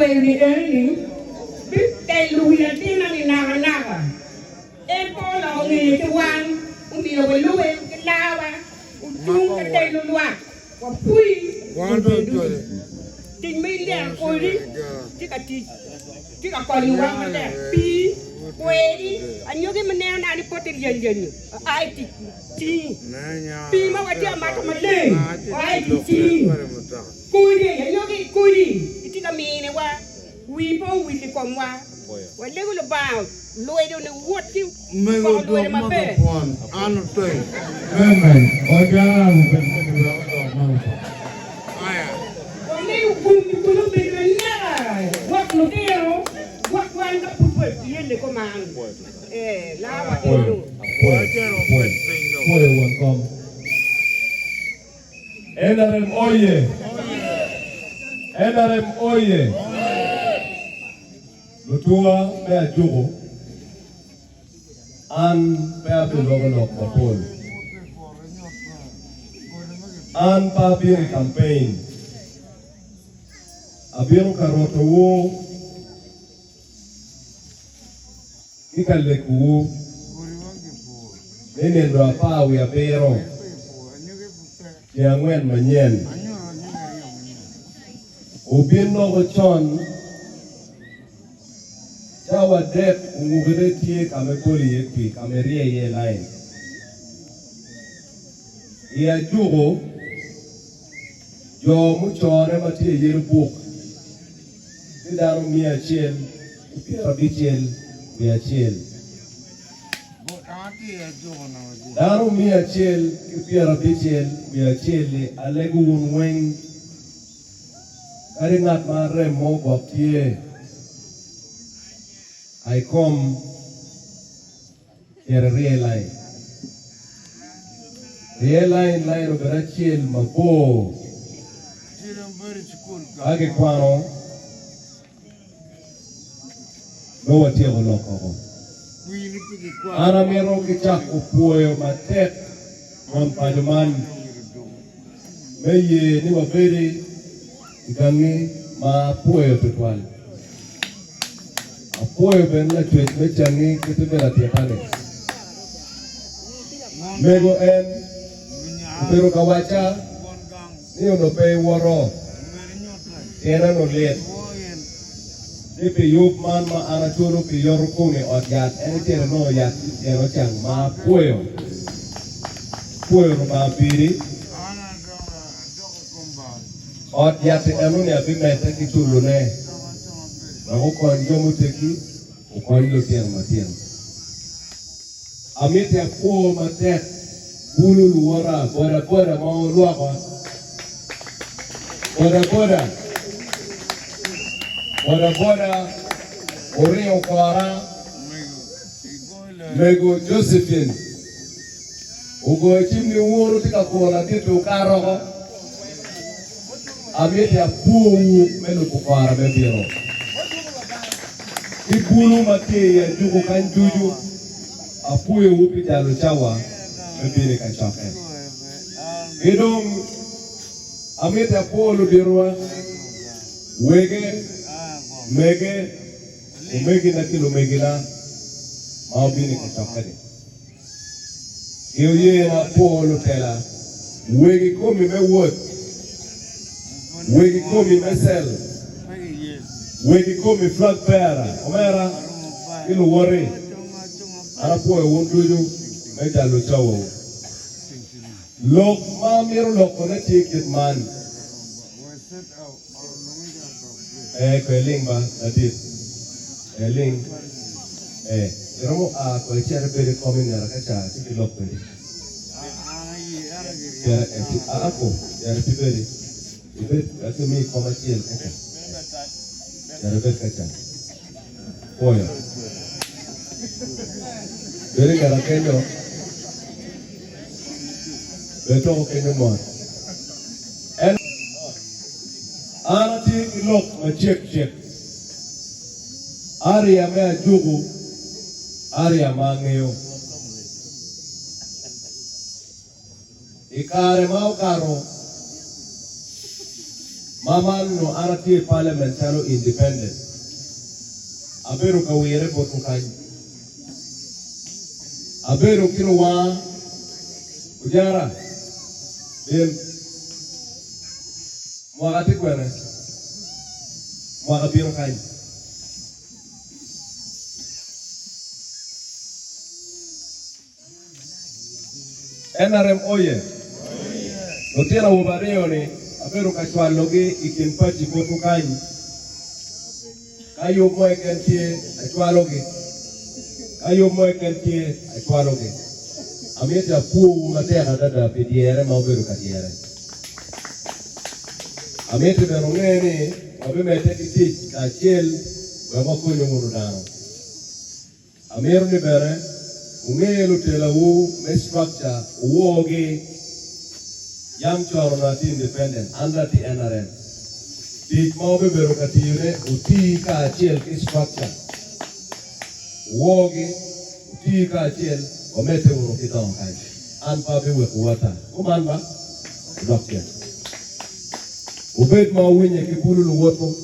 ni ni biết cây lùi là tin là nào à em có là nghề cái quan ông đi rồi lùi cái lao à chung cái cây lùi loạt và phui tình mấy đèn coi đi chứ cả còn nhiều mà đèn pi quê đi anh nhớ cái mình nè đi có tiền dần ai thì pi mà cái chuyện mà không lên ai thì cùi đi anh nhớ cái cùi đi cái cái mì này qua we đi còn qua vậy lấy cái bao lôi đâu nó vuốt chứ còn lôi mà bé ăn rồi mày Ojara Mapenduzi còn lấy cùng nó bị cái nhá quạt nó đeo quạt quan nó phun phun yên để có màng lá mà đeo luôn welcome NRM oye NRM oye Lutua mea jugo an mea bilogolok mapol an pa bini campaign abiru karoto wo ikalek wo nene ndo pa wi abero ya ngwen manyen ubin no go chon Chawa dep umugere tie kame poli yekwi kame rie ye line. Ia jugo jo muchore matie yeru buk. Tidaro mia chiel, upira bichiel, mia chiel. Daro mia chiel, upira bichiel, mia chiel, alegu unweng. Karingat mare mo bok tie. I come here real line of Rachel Mabo. Age kwano no watego loko. Ana mero kichak upuoyo matek mon pajuman. Meye ni waberi ikangi ma puoyo tutwali. Apoyo ben la chwech mechangi kitubela tiapane. Mego en pero kawacha ni ono pe woro era no liet dipi yup man ma ana churu pi yor kumi ot yat eni tere no yat eno chang ma puyo no ma piri ot yat eno ni abimete ki chulu ne ako kon jomu teki ukon lo tiang matien amit ya po matek bulu luara boda mau luaka boda Orio Kwara Mego Josephine Ugo chimni woro tika kona titu karo amit ya po melu kukwara bebiro Ibulu mate ya jugo kan juju apuye upi jalo chawa mebine kan chake idong amit ya polo dirwa wege mege umegi na kilo megina maubine kan chake ye na polo tela wege komi me wot wege komi me sel Wegi komi flag bearer, omera ilu worry. Arapo e wonduju meja lo chawo. Lok ma miru lok kone ticket man. Kweling ba adit. Ling. Iromo ko chere bere komi nara kacha tiki lok bere. Ya ako ya tibere. Ibet atumi koma chiel kacha. Jarabet kaca. Oya. Beri gara kenyo. Beto kenyo mo. En anati ilok ma check. Aria me jugu. Aria mangeo. Ikare mau karo. Maman no arati parliament chalo independent. Aberu kawire botu kanyi. Aberu kino wa Ojara. Then mwakati kwene. Mwakapiro kanyi. NRM oye. Notira ubareo ni aberu kachwalogi ikimpachi botu kanyi. Kayo moe kentie achwalogi. Kayo moe kentie achwalogi. Amete apu matera dada pediere mauberu katiere. Amete benongene wabemete kiti kachiel wabakunyo murudano. Ameru ni bere ungelu tela me structure uoge yang choro nati independent under the NRM. Dik maube beru katire uti ka achiel ki structure. Uoge uti ka achiel omete uro kitong kai. Anpa bewe kuwata. Kuman ba? Udokya. Ubed mawinye kipulu luwoto